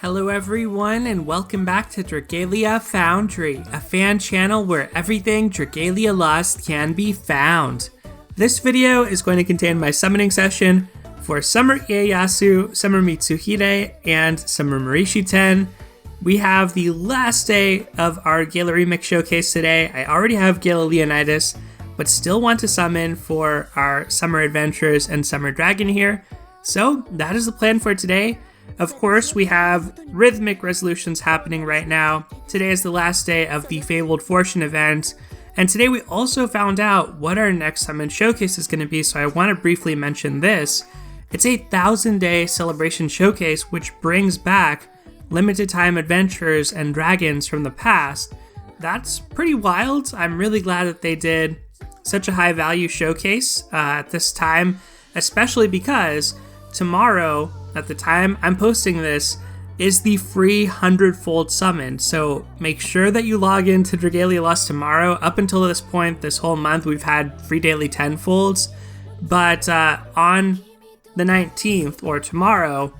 Hello everyone and welcome back to Dragalia Foundry, a fan channel where everything Dragalia Lost can be found. This video is going to contain my summoning session for Summer Ieyasu, Summer Mitsuhide, and Summer Marishiten. We have the last day of our Gala Remix showcase today. I already have Gala Leonidas, but still want to summon for our Summer Adventures and Summer Dragon here. So that is the plan for today. Of course, we have rhythmic resolutions happening right now. Today is the last day of the Fabled Fortune event, and today we also found out what our next summon showcase is going to be, so I want to briefly mention this. It's a 1,000-day celebration showcase which brings back limited time adventures and dragons from the past. That's pretty wild. I'm really glad that they did such a high value showcase at this time, especially because tomorrow, at the time I'm posting this, is the free hundredfold summon. So make sure that you log into Dragalia Lost tomorrow. Up until this point, this whole month, we've had free daily tenfolds. But on the 19th, or tomorrow,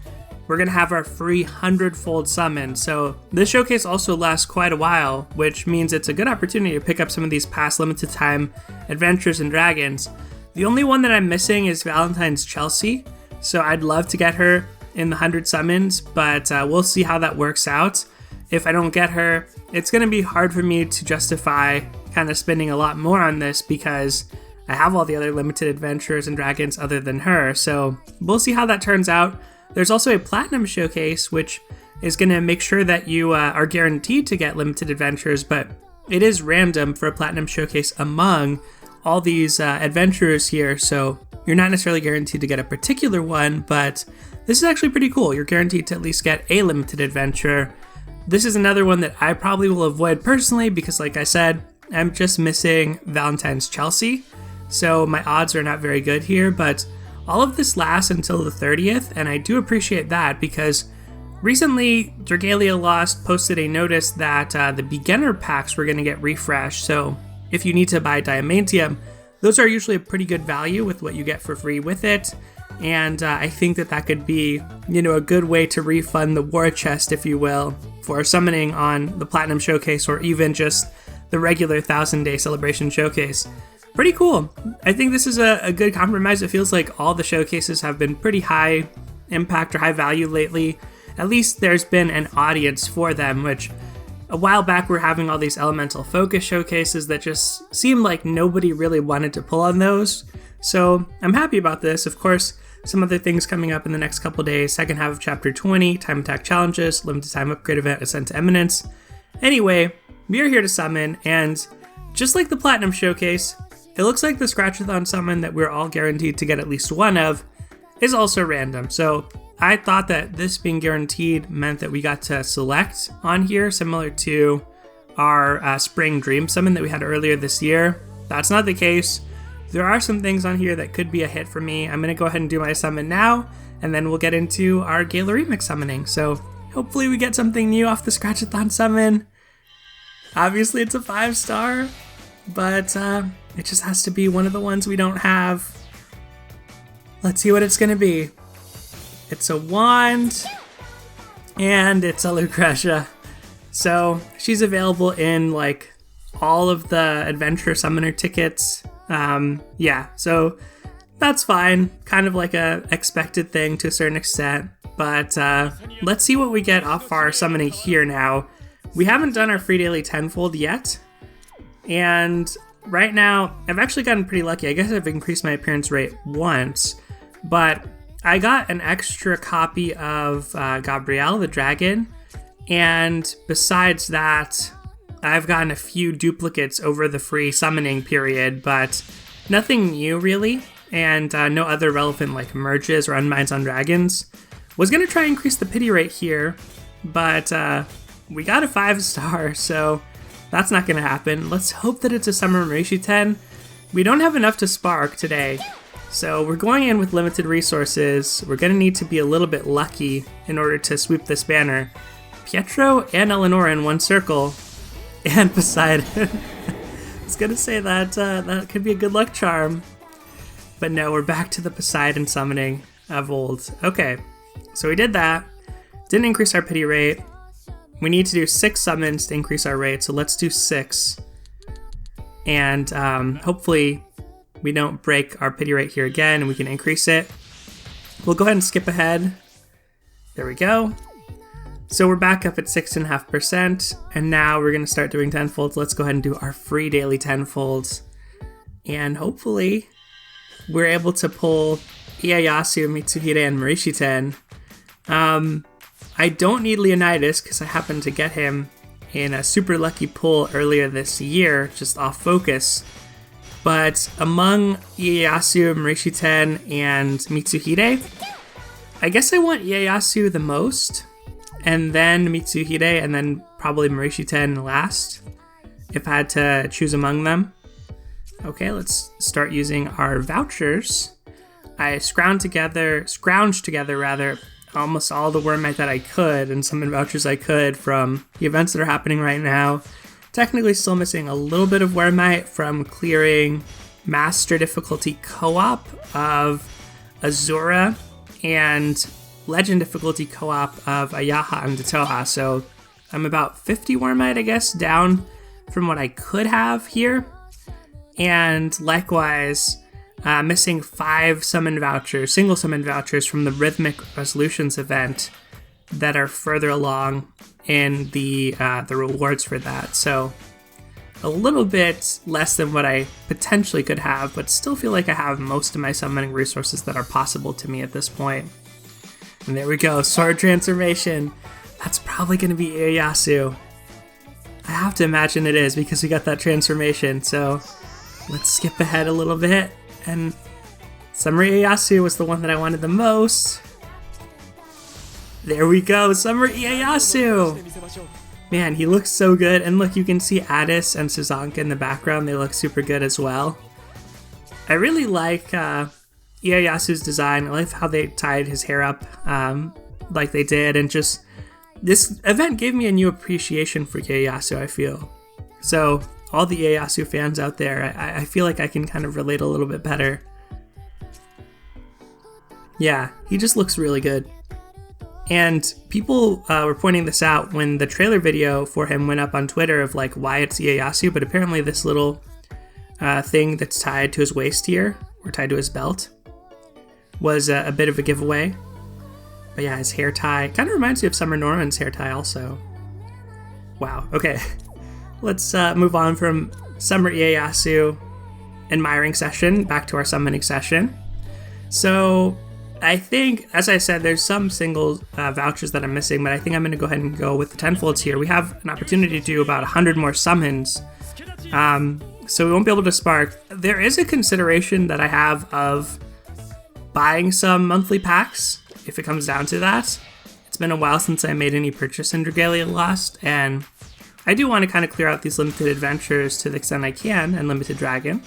we're going to have our free hundredfold summon. So this showcase also lasts quite a while, which means it's a good opportunity to pick up some of these past limited time adventures and dragons. The only one that I'm missing is Valentine's Chelsea. So I'd love to get her in the 100 summons, but we'll see how that works out. If I don't get her, it's going to be hard for me to justify kind of spending a lot more on this because I have all the other limited adventures and dragons other than her. So we'll see how that turns out. There's also a Platinum Showcase, which is going to make sure that you are guaranteed to get limited adventures, but it is random for a Platinum Showcase among all these adventurers here, so you're not necessarily guaranteed to get a particular one, but this is actually pretty cool. You're guaranteed to at least get a limited adventure. This is another one that I probably will avoid personally because, like I said, I'm just missing Valentine's Chelsea, so my odds are not very good here, but all of this lasts until the 30th, and I do appreciate that because recently Dragalia Lost posted a notice that the beginner packs were going to get refreshed, so if you need to buy Diamantium, those are usually a pretty good value with what you get for free with it, and I think that could be, a good way to refund the war chest, if you will, for summoning on the Platinum Showcase or even just the regular 1,000-day celebration showcase. Pretty cool. I think this is a good compromise. It feels like all the showcases have been pretty high impact or high value lately. At least there's been an audience for them, which a while back we're having all these elemental focus showcases that just seemed like nobody really wanted to pull on those. So I'm happy about this. Of course, some other things coming up in the next couple days. Second half of Chapter 20, Time Attack Challenges, Limited Time Upgrade Event, Ascent to Eminence. Anyway, we are here to summon, and just like the Platinum Showcase, it looks like the Scratchathon summon that we're all guaranteed to get at least one of is also random. So I thought that this being guaranteed meant that we got to select on here, similar to our Spring Dream summon that we had earlier this year. That's not the case. There are some things on here that could be a hit for me. I'm going to go ahead and do my summon now, and then we'll get into our Gala Remix summoning. So hopefully we get something new off the Scratchathon summon. Obviously it's a 5-star, but it just has to be one of the ones we don't have. Let's see what it's going to be. It's a wand, and it's a Lucretia. So she's available in like all of the adventure summoner tickets. So that's fine. Kind of like a expected thing to a certain extent. But let's see what we get off our summoning here now. We haven't done our free daily tenfold yet. And right now, I've actually gotten pretty lucky. I guess I've increased my appearance rate once, but I got an extra copy of Gabrielle the Dragon, and besides that, I've gotten a few duplicates over the free summoning period, but nothing new really, and no other relevant like merges or unminds on dragons. Was going to try and increase the pity rate here, but we got a 5-star, so that's not going to happen. Let's hope that it's a Summer Marishiten. We don't have enough to spark today, so we're going in with limited resources. We're going to need to be a little bit lucky in order to sweep this banner. Pietro and Eleonora in one circle, and Poseidon. I was going to say that that could be a good luck charm, but no, we're back to the Poseidon summoning of old. Okay, so we did that. Didn't increase our pity rate. We need to do 6 summons to increase our rate, so let's do 6. And hopefully we don't break our pity rate here again and we can increase it. We'll go ahead and skip ahead. There we go. So we're back up at 6.5%, and now we're going to start doing tenfolds. Let's go ahead and do our free daily tenfolds. And hopefully we're able to pull Ieyasu, Mitsuhide, and Marishiten. I don't need Leonidas because I happened to get him in a super lucky pull earlier this year, just off focus. But among Ieyasu, Marishiten, and Mitsuhide, I guess I want Ieyasu the most, and then Mitsuhide, and then probably Marishiten last, if I had to choose among them. Okay, let's start using our vouchers. I scrounged together almost all the Wormite that I could, and some vouchers I could from the events that are happening right now. Technically still missing a little bit of Wormite from clearing Master Difficulty Co-op of Azura and Legend Difficulty Co-op of Ayaha and Datoha. So I'm about 50 Wormite, I guess, down from what I could have here. And likewise, missing 5 summon vouchers, single summon vouchers from the Rhythmic Resolutions event that are further along in the rewards for that. So a little bit less than what I potentially could have, but still feel like I have most of my summoning resources that are possible to me at this point. And there we go, Sword Transformation. That's probably going to be Ieyasu. I have to imagine it is because we got that transformation. So let's skip ahead a little bit. And Summer Ieyasu was the one that I wanted the most. There we go, Summer Ieyasu! Man, he looks so good. And look, you can see Addis and Suzanka in the background. They look super good as well. I really like Ieyasu's design. I like how they tied his hair up like they did. And just, this event gave me a new appreciation for Ieyasu, I feel. So all the Ieyasu fans out there, I feel like I can kind of relate a little bit better. Yeah, he just looks really good. And people were pointing this out when the trailer video for him went up on Twitter of like why it's Ieyasu, but apparently this little thing that's tied to his waist here, or tied to his belt, was a bit of a giveaway. But yeah, his hair tie kind of reminds me of Summer Norman's hair tie also. Wow, okay. Let's move on from Summer Ieyasu admiring session back to our summoning session. So I think, as I said, there's some single vouchers that I'm missing, but I think I'm going to go ahead and go with the tenfolds here. We have an opportunity to do about 100 more summons, so we won't be able to spark. There is a consideration that I have of buying some monthly packs, if it comes down to that. It's been a while since I made any purchase in Dragalia Lost, and I do want to kind of clear out these limited adventures to the extent I can, and Limited Dragon.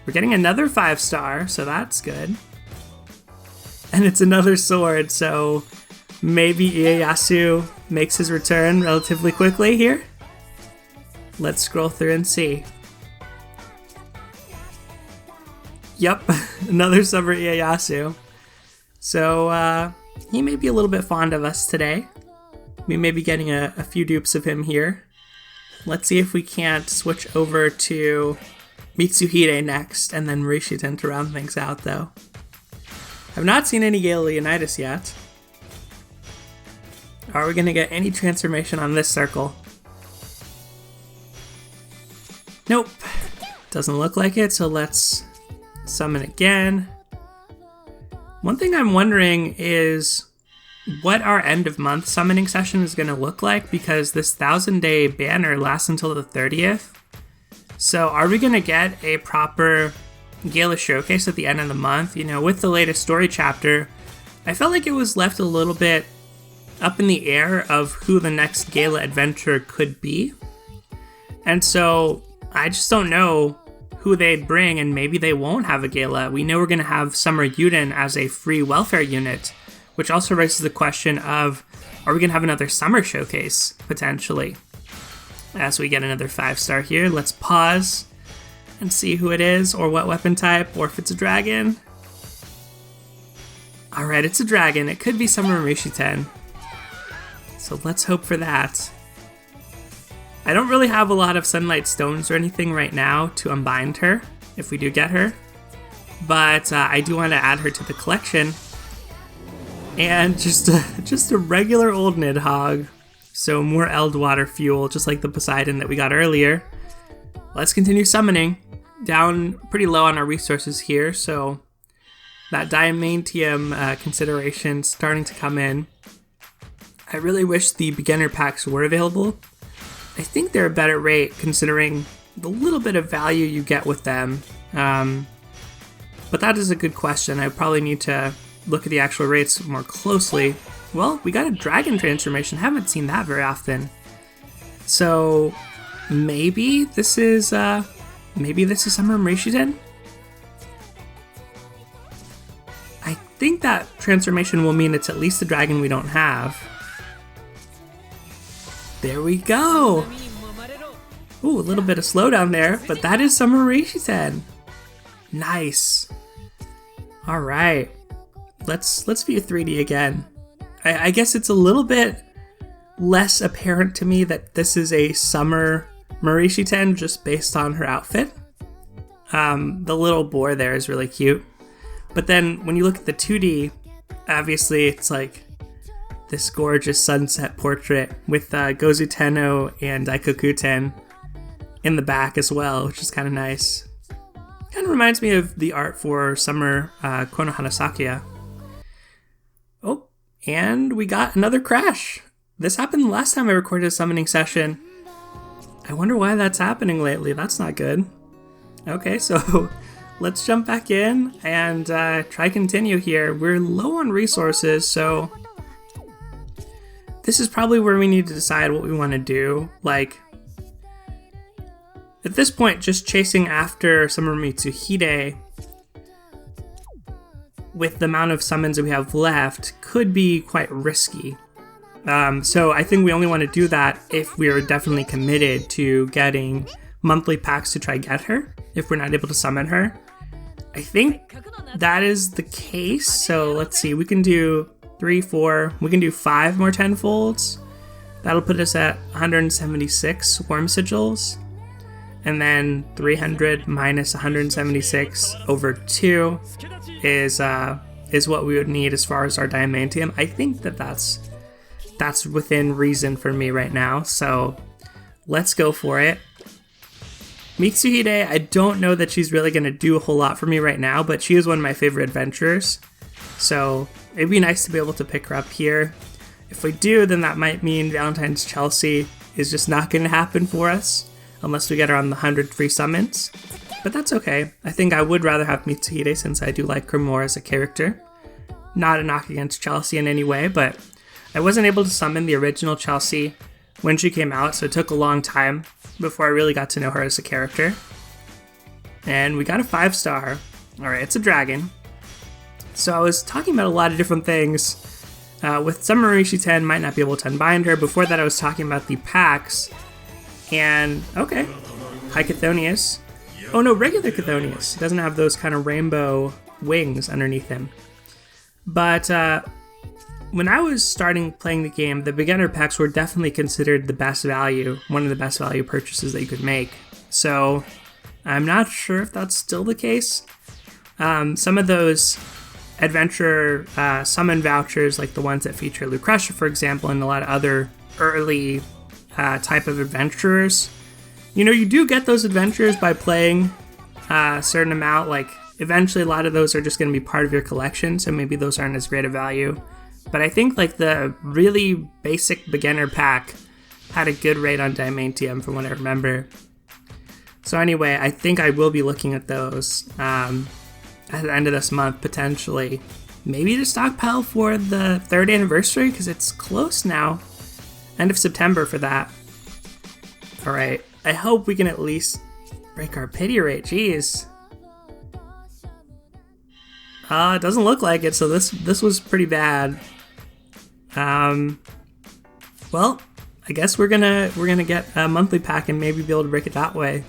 We're getting another 5-star, so that's good. And it's another sword, so maybe Ieyasu makes his return relatively quickly here. Let's scroll through and see. Yep, another Summer Ieyasu. So he may be a little bit fond of us today. We may be getting a few dupes of him here. Let's see if we can't switch over to Mitsuhide next, and then Marishiten to round things out though. I've not seen any Gale Leonidas yet. Are we going to get any transformation on this circle? Nope. Doesn't look like it, so let's summon again. One thing I'm wondering is what our end of month summoning session is going to look like, because this 1000-day banner lasts until the 30th. So are we going to get a proper Gala showcase at the end of the month? You know, with the latest story chapter, I felt like it was left a little bit up in the air of who the next Gala adventure could be. And so I just don't know who they'd bring, and maybe they won't have a Gala. We know we're going to have Summer Yuden as a free welfare unit, which also raises the question of, are we going to have another summer showcase, potentially? As we get another 5-star here, let's pause and see who it is, or what weapon type, or if it's a dragon. Alright, it's a dragon. It could be Summer Marishiten. So let's hope for that. I don't really have a lot of sunlight stones or anything right now to unbind her, if we do get her. But I do want to add her to the collection. And just a regular old Nidhogg. So more Eldwater fuel, just like the Poseidon that we got earlier. Let's continue summoning. Down pretty low on our resources here, so that Diamantium consideration starting to come in. I really wish the beginner packs were available. I think they're a better rate considering the little bit of value you get with them. But that is a good question. I probably need to look at the actual rates more closely. Well, we got a dragon transformation. Haven't seen that very often. So maybe this is Summer Marishiten? I think that transformation will mean it's at least a dragon we don't have. There we go! Ooh, a little bit of slowdown there, but that is Summer Marishiten. Nice. Alright. Let's view 3D again. I guess it's a little bit less apparent to me that this is a Summer Marishiten just based on her outfit. The little boar there is really cute. But then when you look at the 2D, obviously it's like this gorgeous sunset portrait with Gozu Tenno and Daikokuten in the back as well, which is kind of nice. Kind of reminds me of the art for Summer Konohana Sakuya. Oh, and we got another crash. This happened last time I recorded a summoning session. I wonder why that's happening lately. That's not good. Okay, so let's jump back in and try continue here. We're low on resources, so this is probably where we need to decide what we want to do. Like, at this point, just chasing after Summer Mitsuhide with the amount of summons that we have left could be quite risky. So I think we only want to do that if we are definitely committed to getting monthly packs to try get her, if we're not able to summon her. I think that is the case, so let's see, we can do 3, 4, we can do 5 more 10-folds. That'll put us at 176 Worm Sigils. And then 300 minus 176 over 2 is what we would need as far as our Diamantium. I think that's within reason for me right now, so let's go for it. Mitsuhide, I don't know that she's really going to do a whole lot for me right now, but she is one of my favorite adventurers, so it'd be nice to be able to pick her up here. If we do, then that might mean Valentine's Chelsea is just not going to happen for us, unless we get her on the 100 free summons. But that's okay. I think I would rather have Mitsuhide since I do like her more as a character. Not a knock against Chelsea in any way, but I wasn't able to summon the original Chelsea when she came out, so it took a long time before I really got to know her as a character. And we got a 5-star. Alright, it's a dragon. So I was talking about a lot of different things. With Summer Marishiten, might not be able to unbind her. Before that I was talking about the packs. And, okay, High Chthonius. Oh no, regular Chthonius. He doesn't have those kind of rainbow wings underneath him. But when I was starting playing the game, the beginner packs were definitely considered the best value, one of the best value purchases that you could make. So I'm not sure if that's still the case. Some of those adventure summon vouchers, like the ones that feature Lucretia, for example, and a lot of other early type of adventurers. You know, you do get those adventures by playing a certain amount. Like, eventually a lot of those are just going to be part of your collection, so maybe those aren't as great a value. But I think, like, the really basic beginner pack had a good rate on Diamantium from what I remember. So anyway, I think I will be looking at those at the end of this month, potentially. Maybe to stockpile for the 3rd anniversary, because it's close now. End of September for that. Alright, I hope we can at least break our pity rate, jeez. It doesn't look like it, so this was pretty bad. Well, I guess we're gonna get a monthly pack and maybe be able to break it that way.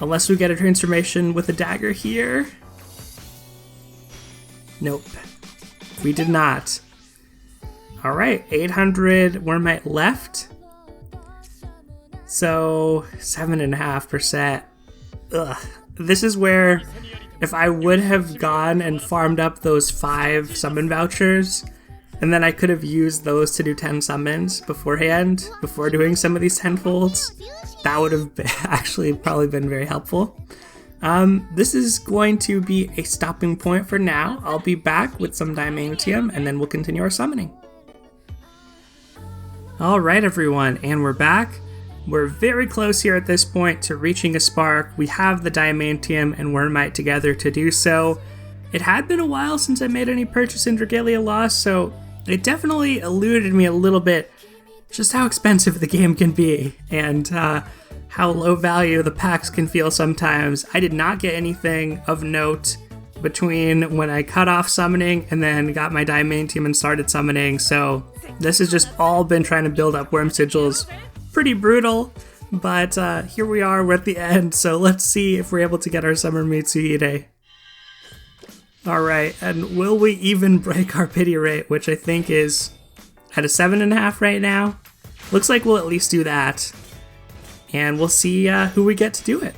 Unless we get a transformation with a dagger here. Nope. We did not. Alright, 800 Wormite left. So 7.5%. Ugh. This is where if I would have gone and farmed up those 5 summon vouchers, and then I could have used those to do 10 summons beforehand, before doing some of these 10 folds, that would have actually probably been very helpful. This is going to be a stopping point for now. I'll be back with some Diamantium, and then we'll continue our summoning. Alright everyone, and we're back. We're very close here at this point to reaching a spark. We have the Diamantium and Wormite together to do so. It had been a while since I made any purchase in Dragalia Lost, so it definitely eluded me a little bit just how expensive the game can be, and how low value the packs can feel sometimes. I did not get anything of note between when I cut off summoning and then got my Diamantium and started summoning, so this has just all been trying to build up worm sigils. Pretty brutal, but here we are, we're at the end, so let's see if we're able to get our Summer Mitsuhide. Alright, and will we even break our pity rate, which I think is at a 7.5 right now? Looks like we'll at least do that, and we'll see who we get to do it.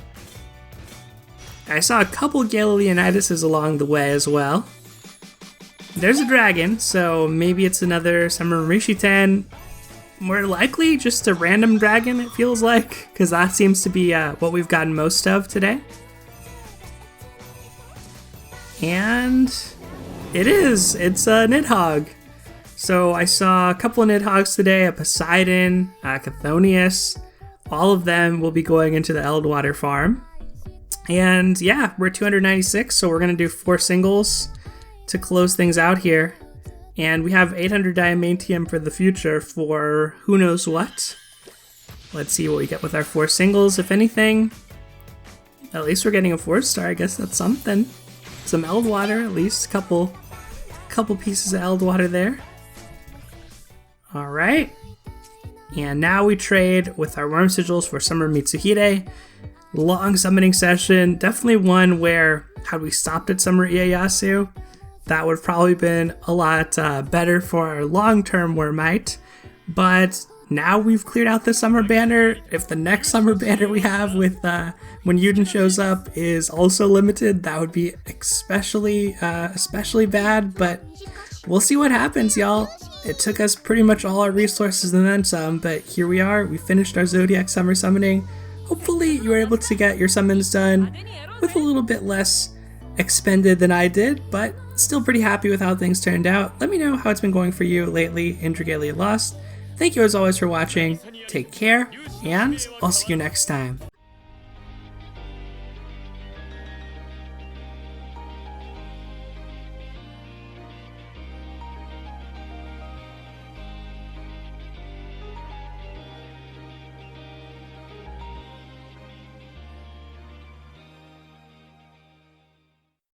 I saw a couple Gala Leonidases along the way as well. There's a dragon, so maybe it's another Summer Marishiten. More likely just a random dragon, it feels like, because that seems to be what we've gotten most of today. And it's a Nidhogg. So I saw a couple of Nidhoggs today, a Poseidon, a Chthonius. All of them will be going into the Eldwater farm. And yeah, we're 296, so we're going to do 4 singles to close things out here. And we have 800 Diamantium for the future for who knows what. Let's see what we get with our 4 singles, if anything. At least we're getting a 4-star, I guess that's something. Some Eldwater, at least. Couple pieces of Eldwater there. Alright. And now we trade with our worm sigils for Summer Mitsuhide. Long summoning session. Definitely one where, had we stopped at Summer Ieyasu, that would have probably been a lot better for our long-term Wormite. But now we've cleared out the summer banner. If the next summer banner we have with when Yuden shows up is also limited, that would be especially bad. But we'll see what happens, y'all. It took us pretty much all our resources and then some, but here we are. We finished our Zodiac summer summoning. Hopefully you were able to get your summons done with a little bit less expended than I did, but still pretty happy with how things turned out. Let me know how it's been going for you lately in Dragalia Lost. Thank you as always for watching, take care, and I'll see you next time.